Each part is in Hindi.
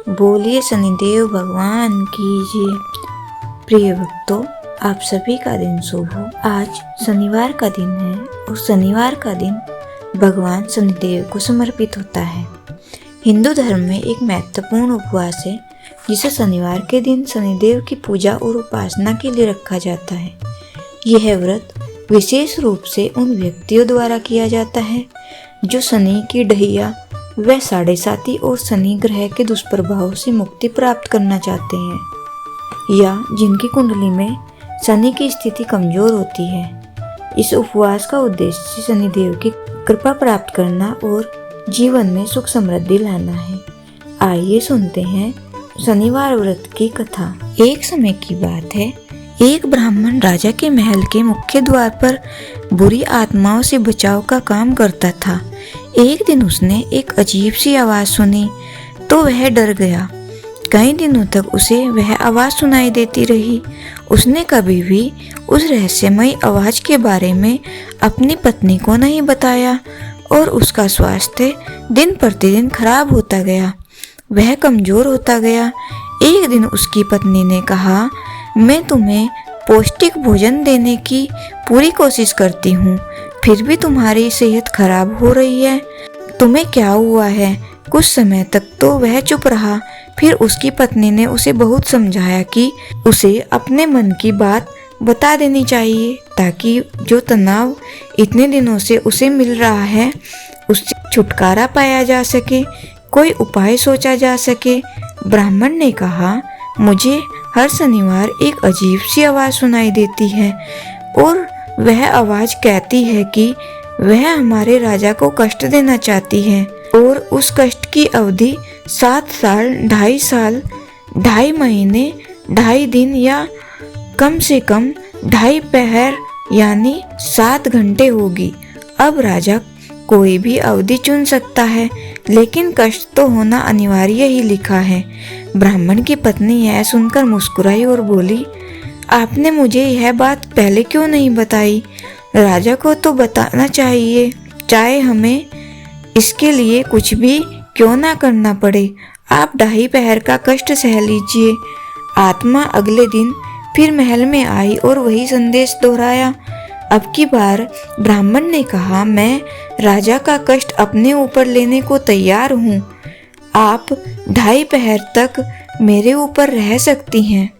बोलिए शनिदेव भगवान की जय। प्रिय भक्तों, आप सभी का दिन शुभ हो। आज शनिवार का दिन है और शनिवार का दिन भगवान शनिदेव को समर्पित होता है। हिंदू धर्म में एक महत्वपूर्ण उपवास है जिसे शनिवार के दिन शनिदेव की पूजा और उपासना के लिए रखा जाता है। यह व्रत विशेष रूप से उन व्यक्तियों द्वारा किया जाता है जो शनि की ढैया व साढ़े साती और शनि ग्रह के दुष्प्रभाव से मुक्ति प्राप्त करना चाहते हैं या जिनकी कुंडली में शनि की स्थिति कमजोर होती है। इस उपवास का उद्देश्य शनिदेव की कृपा प्राप्त करना और जीवन में सुख समृद्धि लाना है। आइए सुनते हैं शनिवार व्रत की कथा। एक समय की बात है, एक ब्राह्मण राजा के महल के मुख्य द्वार पर बुरी आत्माओं से बचाव का काम करता था। एक दिन उसने एक अजीब सी आवाज सुनी तो वह डर गया। कई दिनों तक उसे वह आवाज सुनाई देती रही। उसने कभी भी उस रहस्यमयी आवाज के बारे में अपनी पत्नी को नहीं बताया और उसका स्वास्थ्य दिन प्रतिदिन खराब होता गया। वह कमजोर होता गया। एक दिन उसकी पत्नी ने कहा, मैं तुम्हें पौष्टिक भोजन देने की पूरी कोशिश करती हूँ, फिर भी तुम्हारी सेहत खराब हो रही है। तुम्हें क्या हुआ है? कुछ समय तक तो वह चुप रहा। फिर उसकी पत्नी ने उसे बहुत समझाया कि उसे अपने मन की बात बता देनी चाहिए ताकि जो तनाव इतने दिनों से उसे मिल रहा है उससे छुटकारा पाया जा सके, कोई उपाय सोचा जा सके। ब्राह्मण ने कहा, मुझे हर शनिवार एक अजीब सी आवाज सुनाई देती है और वह आवाज कहती है कि वह हमारे राजा को कष्ट देना चाहती है और उस कष्ट की अवधि 7 साल, 2.5 साल, 2.5 महीने, 2.5 दिन या कम से कम 2.5 पहर यानी 7 घंटे होगी। अब राजा कोई भी अवधि चुन सकता है, लेकिन कष्ट तो होना अनिवार्य ही लिखा है। ब्राह्मण की पत्नी यह सुनकर मुस्कुराई और बोली, आपने मुझे यह बात पहले क्यों नहीं बताई? राजा को तो बताना चाहिए, चाहे हमें इसके लिए कुछ भी क्यों ना करना पड़े। आप 2.5 पहर का कष्ट सह लीजिए। आत्मा अगले दिन फिर महल में आई और वही संदेश दोहराया। अब की बार ब्राह्मण ने कहा, मैं राजा का कष्ट अपने ऊपर लेने को तैयार हूँ। आप 2.5 पहर तक मेरे ऊपर रह सकती हैं।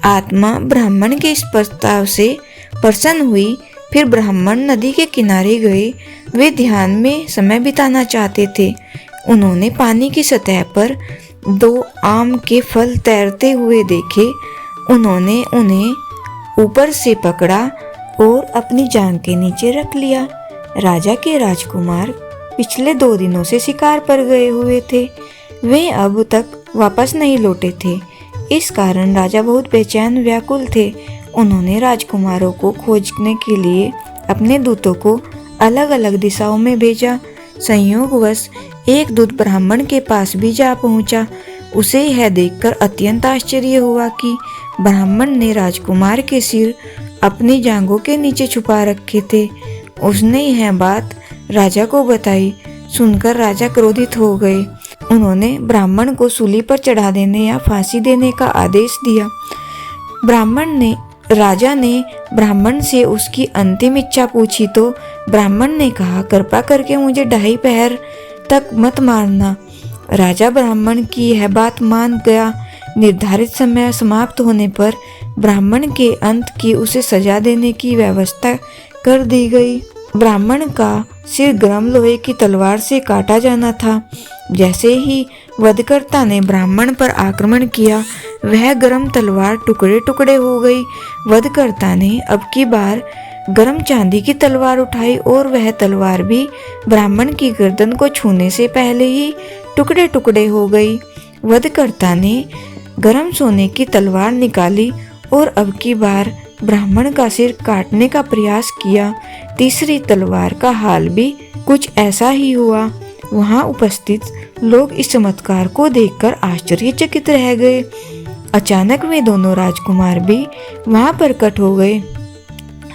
आत्मा ब्राह्मण के इस प्रस्ताव से प्रसन्न हुई। फिर ब्राह्मण नदी के किनारे गए। वे ध्यान में समय बिताना चाहते थे। उन्होंने पानी की सतह पर 2 आम के फल तैरते हुए देखे। उन्होंने उन्हें ऊपर से पकड़ा और अपनी जांघ के नीचे रख लिया। राजा के राजकुमार पिछले 2 दिनों से शिकार पर गए हुए थे। वे अब तक वापस नहीं लौटे थे। इस कारण राजा बहुत बेचैन व्याकुल थे। उन्होंने राजकुमारों को खोजने के लिए अपने दूतों को अलग अलग दिशाओं में भेजा। संयोगवश एक दूत ब्राह्मण के पास भी जा पहुंचा। उसे यह देखकर अत्यंत आश्चर्य हुआ कि ब्राह्मण ने राजकुमार के सिर अपनी जांघों के नीचे छुपा रखे थे। उसने यह बात राजा को बताई। सुनकर राजा क्रोधित हो गए। उन्होंने ब्राह्मण को सूली पर चढ़ा देने या फांसी देने का आदेश दिया। राजा ने ब्राह्मण से उसकी अंतिम इच्छा पूछी तो ब्राह्मण ने कहा, कृपा करके मुझे 2.5 पहर तक मत मारना। राजा ब्राह्मण की यह बात मान गया। निर्धारित समय समाप्त होने पर ब्राह्मण के अंत की उसे सजा देने की व्यवस्था कर दी गई। ब्राह्मण का सिर गर्म लोहे की तलवार से काटा जाना था। जैसे ही वधकर्ता ने ब्राह्मण पर आक्रमण किया, वह गर्म तलवार टुकड़े टुकड़े हो गई। वधकर्ता ने अब की बार गर्म चांदी की तलवार उठाई और वह तलवार भी ब्राह्मण की गर्दन को छूने से पहले ही टुकड़े टुकड़े हो गई। वधकर्ता ने गर्म सोने की तलवार निकाली और अब की बार ब्राह्मण का सिर काटने का प्रयास किया। तीसरी तलवार का हाल भी कुछ ऐसा ही हुआ। वहां उपस्थित लोग इस चमत्कार को देखकर आश्चर्यचकित रह गए। अचानक वे दोनों राजकुमार भी वहां प्रकट हो गए।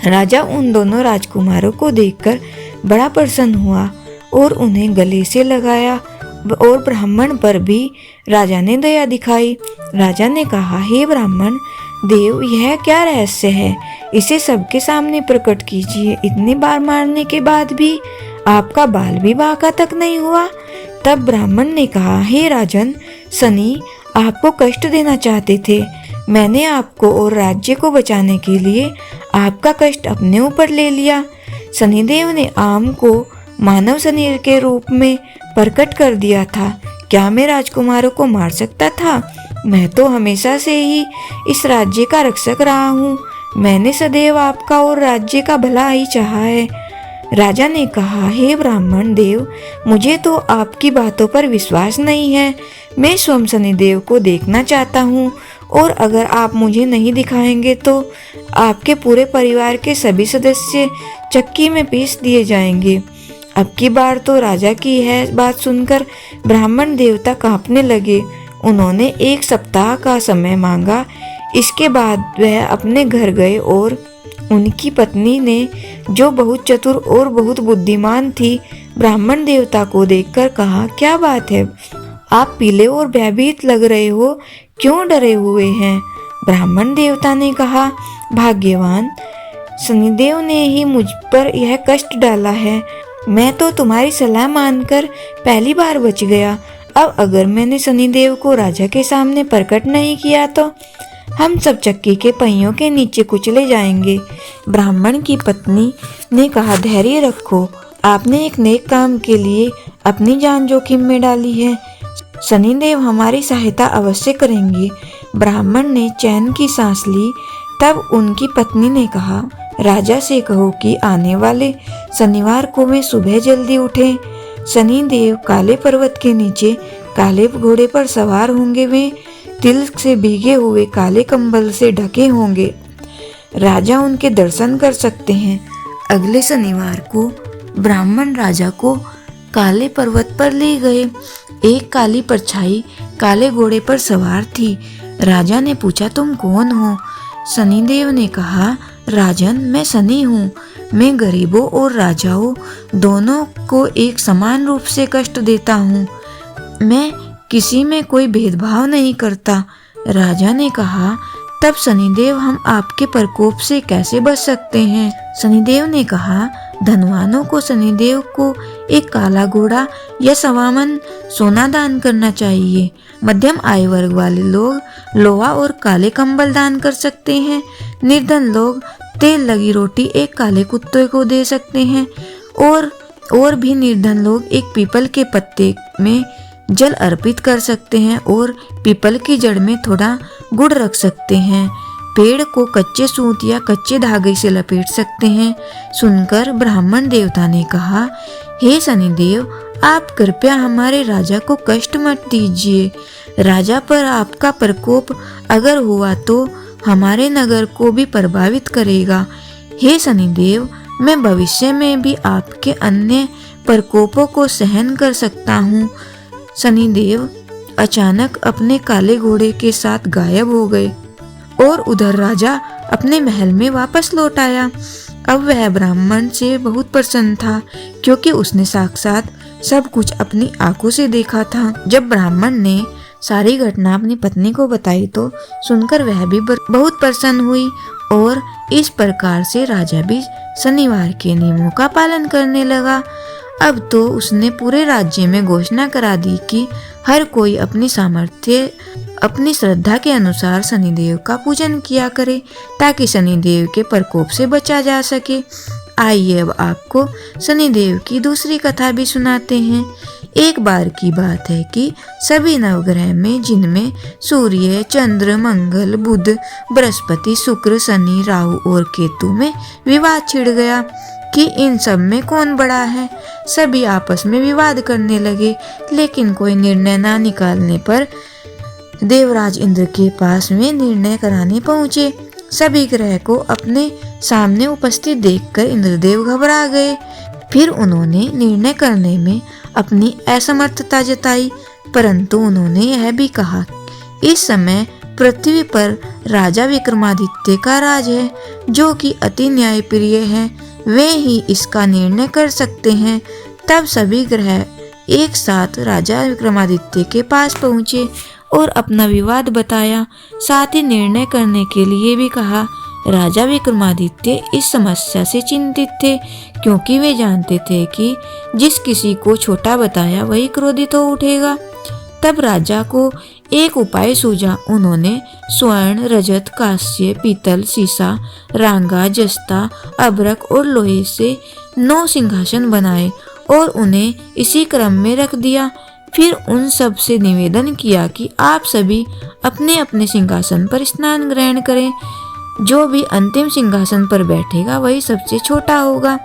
राजा उन दोनों राजकुमारों को देखकर बड़ा प्रसन्न हुआ और उन्हें गले से लगाया। और ब्राह्मण पर भी राजा ने दया दिखाई। राजा ने कहा, हे ब्राह्मण देव, यह क्या रहस्य है? इसे सबके सामने प्रकट कीजिए। इतनी बार मारने के बाद भी आपका बाल भी बांका तक नहीं हुआ। तब ब्राह्मण ने कहा, हे राजन, शनि आपको कष्ट देना चाहते थे। मैंने आपको और राज्य को बचाने के लिए आपका कष्ट अपने ऊपर ले लिया। शनिदेव ने आम को मानव शरीर के रूप में प्रकट कर दिया था। क्या मैं राजकुमारों को मार सकता था? मैं तो हमेशा से ही इस राज्य का रक्षक रहा हूँ। मैंने सदैव आपका और राज्य का भला ही चाहा है। राजा ने कहा, हे ब्राह्मण देव, मुझे तो आपकी बातों पर विश्वास नहीं है। मैं स्वयं शनिदेव को देखना चाहता हूँ, और अगर आप मुझे नहीं दिखाएंगे तो आपके पूरे परिवार के सभी सदस्य चक्की में पीस दिए जाएंगे। अब की बार तो राजा की यह बात सुनकर ब्राह्मण देवता कांपने लगे। उन्होंने 1 सप्ताह का समय मांगा। इसके बाद वह अपने घर गए और उनकी पत्नी ने, जो बहुत चतुर और बहुत बुद्धिमान थी, ब्राह्मण देवता को देखकर कहा, क्या बात है, आप पीले और भयभीत लग रहे हो, क्यों डरे हुए हैं? ब्राह्मण देवता ने कहा, भाग्यवान, शनिदेव ने ही मुझ पर यह कष्ट डाला है। मैं तो तुम्हारी सलाह मानकर पहली बार बच गया। अब अगर मैंने शनिदेव को राजा के सामने प्रकट नहीं किया तो हम सब चक्की के पहियों के नीचे कुचले जाएंगे। ब्राह्मण की पत्नी ने कहा, धैर्य रखो, आपने एक नेक काम के लिए अपनी जान जोखिम में डाली है। शनिदेव हमारी सहायता अवश्य करेंगे। ब्राह्मण ने चैन की सांस ली। तब उनकी पत्नी ने कहा, राजा से कहो कि आने वाले शनिवार को वे सुबह जल्दी उठें। शनिदेव काले पर्वत के नीचे काले घोड़े पर सवार होंगे। वे तिल से भीगे हुए काले कंबल से ढके होंगे। राजा उनके दर्शन कर सकते हैं। अगले शनिवार को ब्राह्मण राजा को काले पर्वत पर ले गए। एक काली परछाई काले घोड़े पर सवार थी। राजा ने पूछा, तुम कौन हो? शनिदेव ने कहा, राजन, मैं शनि हूँ। मैं गरीबों और राजाओं दोनों को एक समान रूप से कष्ट देता हूँ। मैं किसी में कोई भेदभाव नहीं करता। राजा ने कहा, तब शनिदेव, हम आपके प्रकोप से कैसे बच सकते हैं? शनिदेव ने कहा, धनवानों को शनिदेव को एक काला घोड़ा या सवामन सोना दान करना चाहिए। मध्यम आय वर्ग वाले लोग लोहा और काले कंबल दान कर सकते हैं। निर्धन लोग तेल लगी रोटी एक काले कुत्ते को दे सकते हैं, और भी निर्धन लोग एक पीपल के पत्ते में जल अर्पित कर सकते हैं और पीपल की जड़ में थोड़ा गुड़ रख सकते हैं। पेड़ को कच्चे सूत या कच्चे धागे से लपेट सकते हैं। सुनकर ब्राह्मण देवता ने कहा, हे शनिदेव, आप कृपया हमारे राजा को कष्ट मत दीजिए। राजा पर आपका प्रकोप अगर हुआ तो हमारे नगर को भी प्रभावित करेगा। हे शनिदेव, मैं भविष्य में भी आपके अन्य प्रकोपों को सहन कर सकता हूँ। शनिदेव अचानक अपने काले घोड़े के साथ गायब हो गए और उधर राजा अपने महल में वापस लौट आया। अब वह ब्राह्मण से बहुत प्रसन्न था, क्योंकि उसने साक्षात सब कुछ अपनी आंखों से देखा था। जब ब्राह्मण ने सारी घटना अपनी पत्नी को बताई तो सुनकर वह भी बहुत प्रसन्न हुई, और इस प्रकार से राजा भी शनिवार के नियमों का पालन करने लगा। अब तो उसने पूरे राज्य में घोषणा करा दी कि हर कोई अपनी सामर्थ्य, अपनी श्रद्धा के अनुसार शनिदेव का पूजन किया करे, ताकि शनिदेव के प्रकोप से बचा जा सके। आइए अब आपको शनिदेव की दूसरी कथा भी सुनाते हैं। एक बार की बात है कि सभी नवग्रह में, जिनमें सूर्य, चंद्र, मंगल, बुध, बृहस्पति, शुक्र, शनि, राहु और केतु में विवाद छिड़ गया कि इन सब में कौन बड़ा है। सभी आपस में विवाद करने लगे, लेकिन कोई निर्णय ना निकालने पर देवराज इंद्र के पास में निर्णय कराने पहुंचे। सभी ग्रह को अपने सामने उपस्थित देखकर इंद्रदेव घबरा गए। फिर उन्होंने निर्णय करने में अपनी असमर्थता जताई, परंतु उन्होंने यह भी कहा, इस समय पृथ्वी पर राजा विक्रमादित्य का राज है, जो कि अति न्यायप्रिय है। वे ही इसका निर्णय कर सकते हैं। तब सभी ग्रह एक साथ राजा विक्रमादित्य के पास पहुँचे और अपना विवाद बताया। साथ ही निर्णय करने के लिए भी कहा। राजा विक्रमादित्य इस समस्या से चिंतित थे, क्योंकि वे जानते थे कि जिस किसी को छोटा बताया वही क्रोधित हो उठेगा। तब राजा को एक उपाय सूझा। उन्होंने स्वर्ण, रजत, कांस्य, पीतल, सीसा, रांगा, जस्ता, अभ्रक और लोहे से 9 सिंहासन बनाए और उन्हें इसी क्रम में रख दिया। फिर उन सब से निवेदन किया कि आप सभी अपने अपने सिंहासन पर स्नान ग्रहण करें। जो भी अंतिम सिंहासन पर बैठेगा वही सबसे छोटा होगा।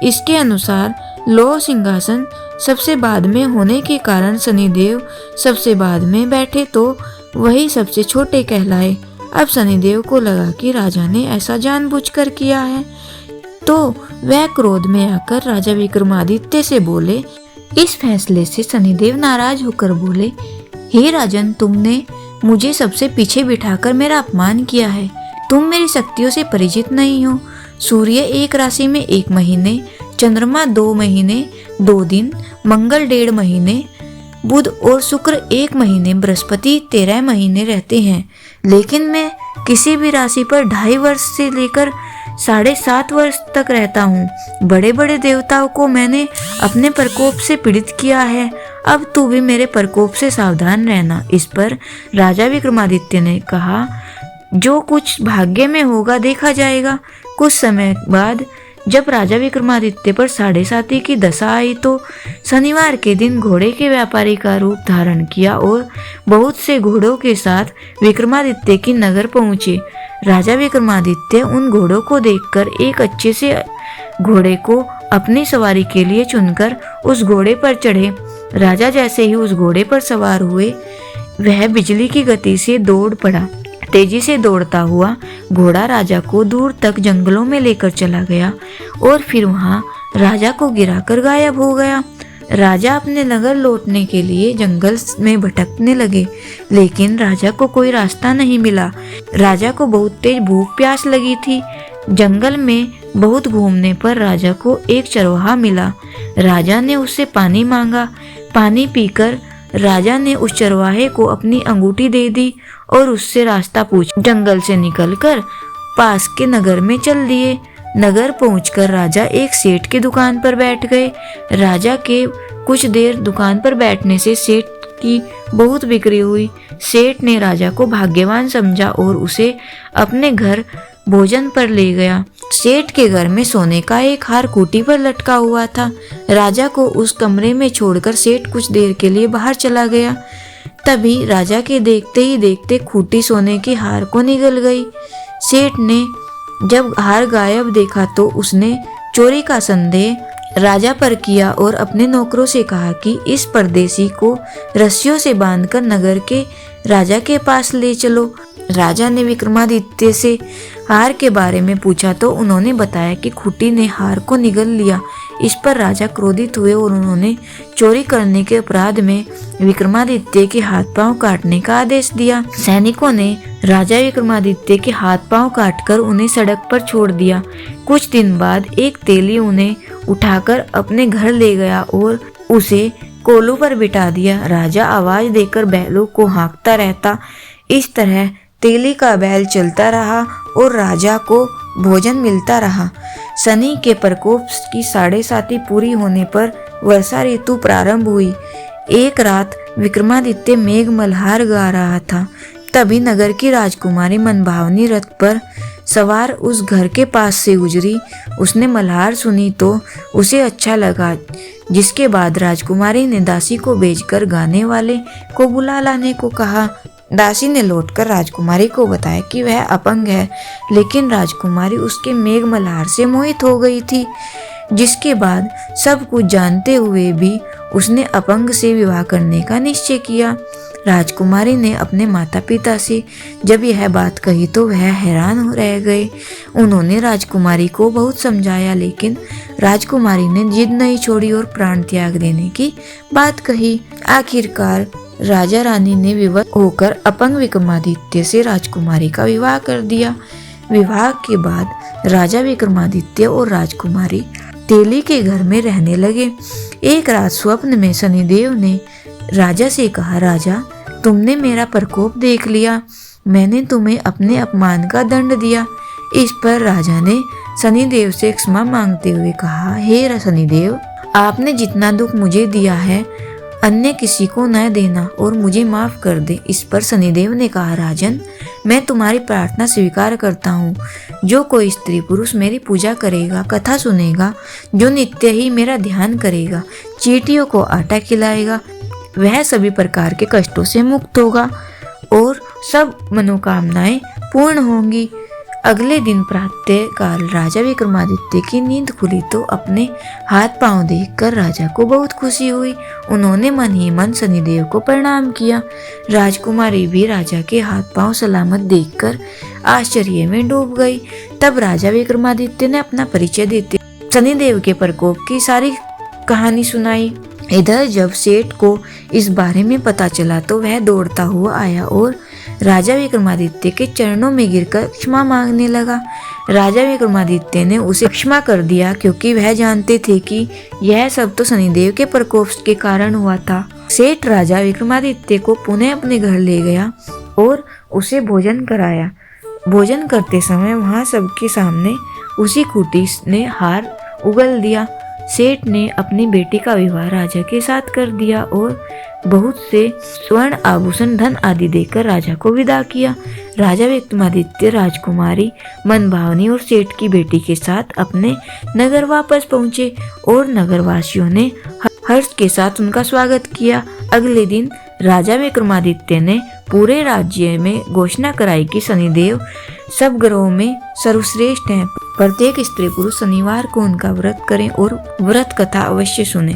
इसके अनुसार लौह सिंहासन सबसे बाद में होने के कारण शनिदेव सबसे बाद में बैठे तो वही सबसे छोटे कहलाए। अब शनिदेव को लगा कि राजा ने ऐसा जानबूझकर किया है, तो वह क्रोध में आकर राजा विक्रमादित्य से बोले। इस फैसले से शनिदेव नाराज होकर बोले, हे राजन, तुमने मुझे सबसे पीछे बिठाकर मेरा अपमान किया है। तुम मेरी शक्तियों से परिचित नहीं हो। सूर्य एक राशि में 1 महीने, चंद्रमा 2 महीने 2 दिन, मंगल 1.5 महीने, बुध और शुक्र 1 महीने, बृहस्पति 13 महीने रहते हैं। लेकिन मैं किसी भी राशि पर 2.5 वर्ष से लेकर 7.5 वर्ष तक रहता हूँ। बड़े बड़े देवताओं को मैंने अपने प्रकोप से पीड़ित किया है। अब तू भी मेरे प्रकोप से सावधान रहना। इस पर राजा विक्रमादित्य ने कहा, जो कुछ भाग्य में होगा देखा जाएगा। कुछ समय बाद जब राजा विक्रमादित्य पर 7.5 की दशा आई तो शनिवार के दिन घोड़े के व्यापारी का रूप धारण किया और बहुत से घोड़ों के साथ विक्रमादित्य की नगर पहुँचे। राजा विक्रमादित्य उन घोड़ों को देखकर एक अच्छे से घोड़े को अपनी सवारी के लिए चुनकर उस घोड़े पर चढ़े। राजा जैसे ही उस घोड़े पर सवार हुए, वह बिजली की गति से दौड़ पड़ा। तेजी से दौड़ता हुआ घोड़ा राजा को दूर तक जंगलों में लेकर चला गया और फिर वहां राजा को गिराकर गायब हो गया। राजा अपने नगर लौटने के लिए जंगल में भटकने लगे, लेकिन राजा को कोई रास्ता नहीं मिला। राजा को बहुत तेज भूख प्यास लगी थी। जंगल में बहुत घूमने पर राजा को एक चरवाहा मिला। राजा ने उससे पानी मांगा। पानी पीकर राजा ने उस चरवाहे को अपनी अंगूठी दे दी और उससे रास्ता पूछ जंगल से निकलकर पास के नगर में चल दिए। नगर पहुंचकर राजा एक सेठ की दुकान पर बैठ गए। राजा के कुछ देर दुकान पर बैठने से सेठ की बहुत बिक्री हुई। सेठ ने राजा को भाग्यवान समझा और उसे अपने घर भोजन पर ले गया। सेठ के घर में सोने का एक हार खूंटी पर लटका हुआ था। राजा को उस कमरे में छोड़कर सेठ कुछ देर के लिए बाहर चला गया। तभी राजा के देखते ही देखते खूंटी सोने के हार को निगल गई। सेठ ने जब हार गायब देखा तो उसने चोरी का संदेह राजा पर किया और अपने नौकरों से कहा कि इस परदेसी को रस्सियों से बांधकर नगर के राजा के पास ले चलो। राजा ने विक्रमादित्य से हार के बारे में पूछा तो उन्होंने बताया कि खूंटी ने हार को निगल लिया। इस पर राजा क्रोधित हुए और उन्होंने चोरी करने के अपराध में विक्रमादित्य के हाथ पांव काटने का आदेश दिया। सैनिकों ने राजा विक्रमादित्य के हाथ पांव काटकर उन्हें सड़क पर छोड़ दिया। कुछ दिन बाद एक तेली उन्हें उठाकर अपने घर ले गया और उसे कोलू पर बिठा दिया। राजा आवाज देकर बैलों को हाँकता रहता। इस तरह तेली का बैल चलता रहा और राजा को भोजन मिलता रहा। शनि के प्रकोप की 7.5 पूरी होने पर वर्षा ऋतु प्रारंभ हुई। एक रात विक्रमादित्य मेघ मल्हार गा रहा था। तभी नगर की राजकुमारी मनभावनी रथ पर सवार उस घर के पास से गुजरी। उसने मल्हार सुनी तो उसे अच्छा लगा, जिसके बाद राजकुमारी ने दासी को भेजकर गाने वाले को बुला लाने को कहा। दासी ने लौटकर राजकुमारी को बताया कि वह अपंग है, लेकिन राजकुमारी उसके मेघ मल्हार से मोहित हो गई थी। जिसके बाद सब कुछ जानते हुए भी उसने अपंग से विवाह करने का निश्चय किया। राजकुमारी ने अपने माता पिता से जब यह बात कही तो वह हैरान रह गए। उन्होंने राजकुमारी को बहुत समझाया, लेकिन राजकुमारी ने जिद नहीं छोड़ी और प्राण त्याग देने की बात कही। आखिरकार राजा रानी ने विवश होकर अपंग विक्रमादित्य से राजकुमारी का विवाह कर दिया। विवाह के बाद राजा विक्रमादित्य और राजकुमारी तेली के घर में रहने लगे। एक रात स्वप्न में शनिदेव ने राजा से कहा, राजा तुमने मेरा प्रकोप देख लिया, मैंने तुम्हें अपने अपमान का दंड दिया। इस पर राजा ने शनिदेव से क्षमा मांगते हुए कहा, हे शनिदेव, आपने जितना दुख मुझे दिया है अन्य किसी को न देना और मुझे माफ कर दे। इस पर शनिदेव ने कहा, राजन मैं तुम्हारी प्रार्थना स्वीकार करता हूँ। जो कोई स्त्री पुरुष मेरी पूजा करेगा, कथा सुनेगा, जो नित्य ही मेरा ध्यान करेगा, चींटियों को आटा खिलाएगा, वह सभी प्रकार के कष्टों से मुक्त होगा और सब मनोकामनाएं पूर्ण होंगी। अगले दिन प्रातः काल राजा विक्रमादित्य की नींद खुली तो अपने हाथ पांव देखकर राजा को बहुत खुशी हुई। उन्होंने मन ही मन शनिदेव को प्रणाम किया। राजकुमारी भी राजा के हाथ पांव सलामत देखकर आश्चर्य में डूब गई। तब राजा विक्रमादित्य ने अपना परिचय देते शनिदेव के प्रकोप की सारी कहानी सुनाई। इधर जब सेठ को इस बारे में पता चला तो वह दौड़ता हुआ आया और राजा विक्रमादित्य के चरणों में गिरकर क्षमा मांगने लगा। राजा विक्रमादित्य ने उसे क्षमा कर दिया क्योंकि वह जानते थे कि यह सब तो शनिदेव के प्रकोप के कारण हुआ था। सेठ राजा विक्रमादित्य को पुनः अपने घर ले गया और उसे भोजन कराया। भोजन करते समय वहां सबके सामने उसी खूंटी ने हार उगल दिया। सेठ ने अपनी बेटी का विवाह राजा के साथ कर दिया और बहुत से स्वर्ण आभूषण धन आदि देकर राजा को विदा किया। राजा विक्रमादित्य राजकुमारी मनभावनी और सेठ की बेटी के साथ अपने नगर वापस पहुंचे और नगरवासियों ने हर्ष के साथ उनका स्वागत किया। अगले दिन राजा विक्रमादित्य ने पूरे राज्य में घोषणा कराई कि शनिदेव सब ग्रहों में सर्वश्रेष्ठ हैं। प्रत्येक स्त्री पुरुष शनिवार को उनका व्रत करें और व्रत कथा अवश्य सुने।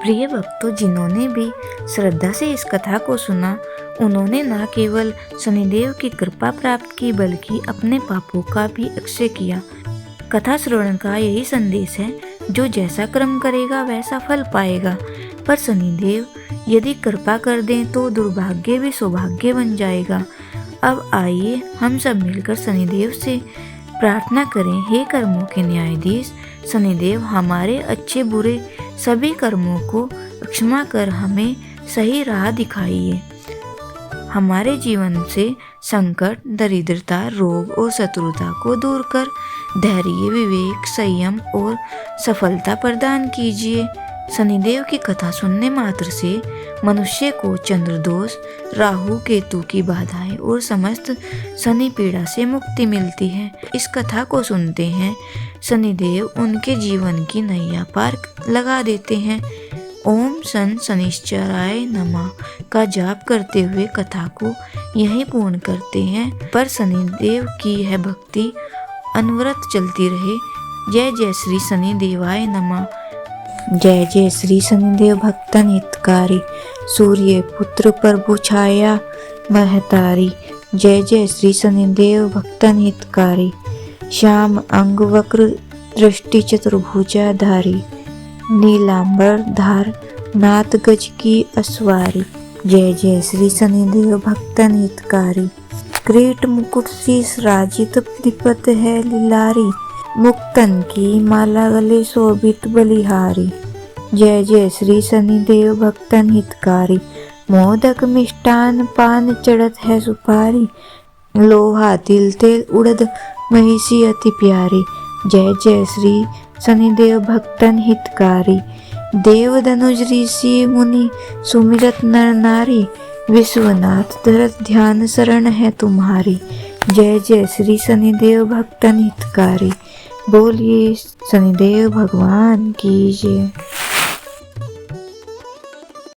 प्रिय भक्तों, जिन्होंने भी श्रद्धा से इस कथा को सुना उन्होंने न केवल शनिदेव की कृपा प्राप्त की बल्कि अपने पापों का भी अक्षय किया। कथा श्रवण का यही संदेश है, जो जैसा कर्म करेगा वैसा फल पाएगा। पर शनिदेव यदि कृपा कर दें तो दुर्भाग्य भी सौभाग्य बन जाएगा। अब आइए हम सब मिलकर शनिदेव से प्रार्थना करें, हे कर्मों के न्यायाधीश शनिदेव, हमारे अच्छे बुरे सभी कर्मों को क्षमा कर हमें सही राह दिखाइए। हमारे जीवन से संकट, दरिद्रता, रोग और शत्रुता को दूर कर धैर्य, विवेक, संयम और सफलता प्रदान कीजिए। शनिदेव की कथा सुनने मात्र से मनुष्य को चंद्र दोष, राहु केतु की बाधाएं और समस्त शनि पीड़ा से मुक्ति मिलती है। इस कथा को सुनते हैं शनिदेव उनके जीवन की नैया पार लगा देते हैं। ओम सन शनिश्चराय नमः का जाप करते हुए कथा को यहीं पूर्ण करते हैं। पर शनिदेव की यह भक्ति अनवरत चलती रहे। जय जय श्री शनिदेवाय नमः। जय जय श्री शनिदेव भक्तन हितकारी, सूर्य पुत्र प्रभु छाया महतारी। जय जय श्री शनिदेव भक्तन हितकारी, श्याम अंग वक्र दृष्टि चतुर्भुजाधारी, नीलांबर धार नाथ गज की अस्वारी। जय जय श्री शनिदेव भक्तन हितकारी, क्रीट मुकुट शीस राजित दीपत है लीलारी, मुक्तन की माला गले शोभित बलिहारी। जय जय श्री शनिदेव भक्तन हितकारी, मोदक मिष्टान पान चढ़त है सुपारी, लोहा तिल तेल उड़द महिषी अति प्यारी। जय जय श्री शनिदेव भक्तन हितकारी, देव धनुज ऋषि मुनि सुमिरत नर नारी, विश्वनाथ धरत ध्यान शरण है तुम्हारी। जय जय श्री शनिदेव भक्तन हितकारी। बोलिए शनिदेव भगवान की जय।